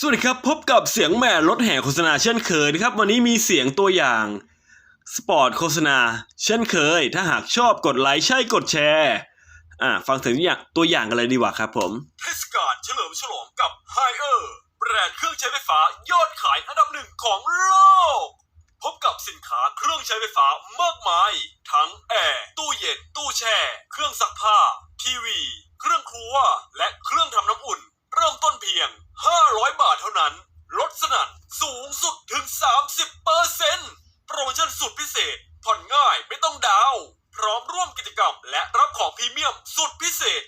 สวัสดีครับพบกับเสียงแหม่รถแห่โฆษณาเช่นเคยนะครับวันนี้มีเสียงตัวอย่างสปอร์ตโฆษณาเช่นเคยถ้าหากชอบกดไลค์ใช่กดแชร์ฟังถึงตัวอย่างกันเลยดีกว่าครับผมเทศกาลเฉลิมฉลองกับ Haier แบรนด์เครื่องใช้ไฟฟ้ายอดขายอันดับหนึ่งของโลกพบกับสินค้าเครื่องใช้ไฟฟ้ามากมายทั้งแอร์ตู้เย็นตู้แช่เครื่องซักผ้าทีวีเครื่องครัวและเครื่องทำน้ำอุ่นเริ่มต้นเพียง500 บาทเท่านั้นลดสนั่นสูงสุดถึง 30% โปรโมชั่นสุดพิเศษผ่อนง่ายไม่ต้องดาวน์พร้อมร่วมกิจกรรมและรับของพรีเมียมสุดพิเศษ